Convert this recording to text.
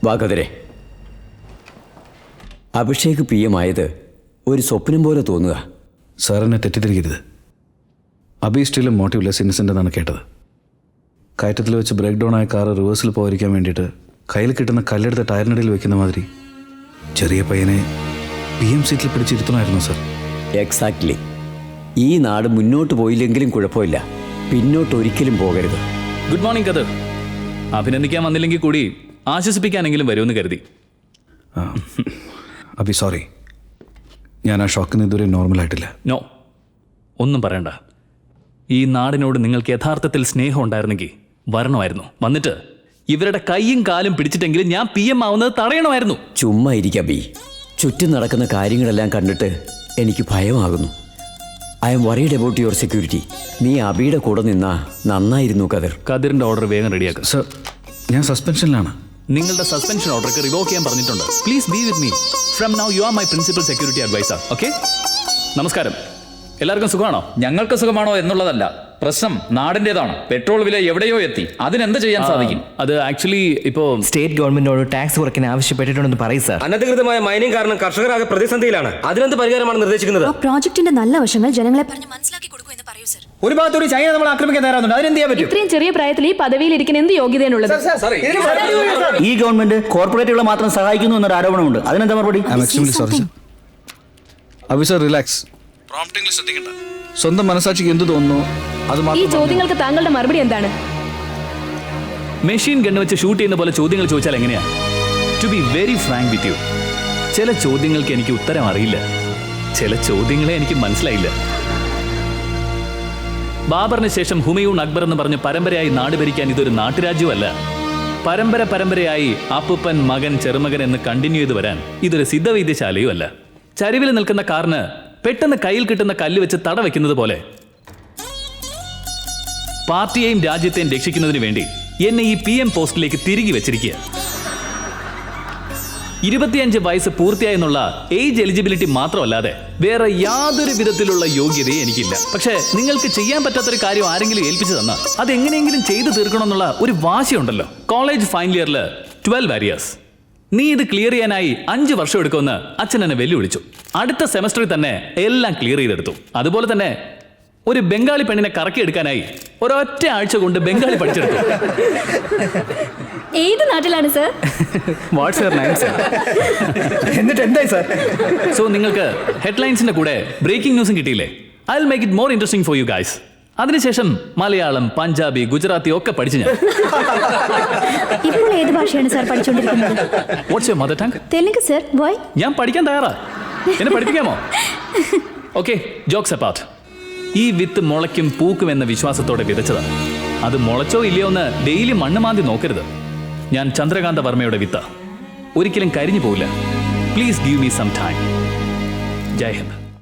വാഗതരെ, Abhishek PM ആയത് ഒരു സ്വപ്നം പോലെ തോന്നുക. സാറിനെ തെറ്റിദ്ധരിക്കരുത്. അബി സ്റ്റിലും മോട്ടീവ്ലെസ് ഇന്നസെൻ്റ് എന്നാണ് കേട്ടത്. കയറ്റത്തിൽ വെച്ച് ബ്രേക്ക് ഡൗൺ ആയ കാറ് റിവേഴ്സിൽ പോയിരിക്കാൻ വേണ്ടിയിട്ട് കയ്യിൽ കിട്ടുന്ന കല്ലെടുത്ത് ടയറിനിടയിൽ വെക്കുന്ന മാതിരി ചെറിയ പയ്യനെ PM സീറ്റിൽ പിടിച്ചിരുത്തണമായിരുന്നു സർ. എക്സാക്ട്ലി. ഈ നാട് മുന്നോട്ട് പോയില്ലെങ്കിലും കുഴപ്പമില്ല, പിന്നോട്ട് ഒരിക്കലും പോകരുത്. Good morning കദർ. അഭിനന്ദിക്കാൻ വന്നില്ലെങ്കിൽ കൂടി ആശ്വസിപ്പിക്കാനെങ്കിലും വരുമെന്ന് കരുതി. അബി സോറി, ഞാൻ ആ ഷോക്കിന് ഇതുവരെ നോർമലായിട്ടില്ല. നോ, ഒന്നും പറയണ്ട. ഈ നാടിനോട് നിങ്ങൾക്ക് യഥാർത്ഥത്തിൽ സ്നേഹം ഉണ്ടായിരുന്നെങ്കിൽ വരണമായിരുന്നു. വന്നിട്ട് ഇവരുടെ കൈയും കാലും പിടിച്ചിട്ടെങ്കിലും ഞാൻ PM ആവുന്നത് തടയണമായിരുന്നു. ചുമ്മാ ഇരിക്കാം ബി. ചുറ്റും നടക്കുന്ന കാര്യങ്ങളെല്ലാം കണ്ടിട്ട് എനിക്ക് ഭയമാകുന്നു. I am worried about your security. നീ അബിയുടെ കൂടെ നിന്നാ നന്നായിരുന്നു കദർ. കദറിന്റെ ഓർഡർ വേഗം റെഡിയാക്കുക. സർ, ഞാൻ സസ്പെൻഷനിലാണ്. നിങ്ങളുടെ സസ്പെൻഷൻ ഓർഡർക്ക് റിവോക്ക് ചെയ്യാൻ പറഞ്ഞിട്ടുണ്ട്. Please be with me. From now you are my principal security adviser. Okay? നമസ്കാരം. എല്ലാവർക്കും സുഖമാണോ? ഞങ്ങൾക്ക് സുഖമാണോ എന്നുള്ളതല്ല പ്രശ്നം, നാടിൻ്റെതാണ്. പെട്രോൾ വില എവിടെയോ എത്തി. അതിനെന്ത് ചെയ്യാൻ സാധിക്കും? അത് ആക്ച്വലി ഇപ്പോ സ്റ്റേറ്റ് ഗവൺമെന്റിനോട് ടാക്സ് കുറയ്ക്കാൻ ആവശ്യപ്പെട്ടിട്ടുണ്ടെന്ന് പറയും സാർ. അനധികൃതമായ മൈനിങ് കാരണം കർഷകരാകെ പ്രതിസന്ധിയിലാണ്. അതിനെന്ത് പരിഹാരമാണ് നിർദ്ദേശിക്കുന്നത്? ആ പ്രോജക്റ്റിന്റെ നല്ല വശങ്ങൾ ജനങ്ങളെ പറഞ്ഞ് മനസ്സിലാക്കി കൊടുക്കും എന്ന് പറയൂ സർ. ഒരു ഭാഗത്തൊരു ചൈന നമ്മൾ ആക്രമിക്കാൻ തയ്യാറാകുന്നുണ്ട്. അതിനെന്ത് ചെയ്യാൻ പറ്റും? ഇത്രയും ചെറിയ പ്രായത്തിൽ ഈ പദവിയിൽ ഇരിക്കുന്ന എന്ത് യോഗ്യതയാണുള്ളത്? ഈ ഗവൺമെന്റ് കോർപ്പറേറ്റുകളെ മാത്രം സഹായിക്കുന്നു എന്നൊരു ആരോപണമുണ്ട്. അതിനെന്താ മറുപടി? Abi sir, relax. പ്രോംപ്റ്റിംഗിൽ ശ്രദ്ധിക്കണ്ട. സ്വന്തം മനസാക്ഷിക്ക് എന്ത് തോന്നുന്നു അത് ഈ മാത്രം. ചോദ്യങ്ങൾക്ക് താങ്കളുടെ മറുപടി എന്താണ്? മെഷീൻ ഗണ്ണ് വെച്ച് ഷൂട്ട് ചെയ്യുന്ന പോലെ ചോദ്യങ്ങൾ ചോദിച്ചാൽ എങ്ങനെയാ? To be very frank with you, ചില ചോദ്യങ്ങൾക്ക് എനിക്ക് ഉത്തരം അറിയില്ല. ചില ചോദ്യങ്ങളെ എനിക്ക് മനസ്സിലായില്ല. ബാബറിന് ശേഷം ഹുമയൂൺ അക്ബർ എന്ന് പറഞ്ഞ് പരമ്പരയായി നാട് ഭരിക്കാൻ ഇതൊരു നാട്ടുരാജ്യമല്ല. പരമ്പരയായി അപ്പുപ്പൻ, മകൻ, ചെറുമകൻ എന്ന് കണ്ടിന്യൂ ചെയ്ത് വരാൻ ഇതൊരു സിദ്ധവൈദ്യശാലയും അല്ല. ചരിവിൽ നിൽക്കുന്ന കാറിന് പെട്ടെന്ന് കയ്യിൽ കിട്ടുന്ന കല്ല് വെച്ച് തട വെക്കുന്നത് പോലെ പാർട്ടിയെയും രാജ്യത്തെയും രക്ഷിക്കുന്നതിന് വേണ്ടി എന്നെ ഈ PM പോസ്റ്റിലേക്ക് തിരികെ വെച്ചിരിക്കുക. 25 വയസ്സ് പൂർത്തിയായെന്നുള്ള ഏജ് എലിജിബിലിറ്റി മാത്രമല്ലാതെ വേറെ യാതൊരു വിധത്തിലുള്ള യോഗ്യതയും എനിക്കില്ല. പക്ഷേ നിങ്ങൾക്ക് ചെയ്യാൻ പറ്റാത്തൊരു കാര്യം ആരെങ്കിലും ഏൽപ്പിച്ചു തന്നാൽ അതെങ്ങനെയെങ്കിലും ചെയ്തു തീർക്കണമെന്നുള്ള ഒരു വാശിയുണ്ടല്ലോ. കോളേജ് ഫൈനൽ ഇയറിൽ 12 അരിയേഴ്സ്. നീ ഇത് ക്ലിയർ ചെയ്യാനായി 5 വർഷം എടുക്കുമെന്ന് അച്ഛൻ എന്നെ വെല്ലുവിളിച്ചു. അടുത്ത സെമസ്റ്ററിൽ തന്നെ എല്ലാം ക്ലിയർ ചെയ്തെടുത്തു. അതുപോലെ തന്നെ ഒരു ബംഗാളി പെണ്ണിനെ കറക്കിയെടുക്കാനായി ഒരൊറ്റ ആഴ്ച കൊണ്ട് ബംഗാളി പഠിച്ചെടുത്തു. ഏത് നാട്ടിലാണ് സർ? എന്നിട്ട് എന്തായി സാർ? സോ നിങ്ങൾക്ക് ഹെഡ്ലൈൻസിന്റെ കൂടെ ബ്രേക്കിംഗ് ന്യൂസും കിട്ടിയില്ലേ? I will make it more interesting for you guys. അതിനുശേഷം മലയാളം, പഞ്ചാബി, ഗുജറാത്തി ഒക്കെ പഠിച്ചു ഞാൻ. ഇപ്പോൾ ഏത് ഭാഷയാണ് സർ പഠിച്ചുകൊണ്ടിരിക്കുന്നത്? What's your mother tongue? Telugu sir. Why? ഞാൻ പഠിക്കാൻ തയ്യാറാ. എന്നെ പഠിപ്പിക്കാമോ? Okay, jokes apart. ഈ വിത്ത് മുളയ്ക്കും പൂക്കും എന്ന വിശ്വാസത്തോടെ വിതച്ചതാണ്. അത് മുളച്ചോ ഇല്ലയോ എന്ന് ഡെയിലി മണ്ണ് മാന്തി നോക്കരുത്. ഞാൻ ചന്ദ്രകാന്ത വർമ്മയുടെ വിത്ത. ഒരിക്കലും കരിഞ്ഞു പോവില്ല. Please give me some time. Jai Hind.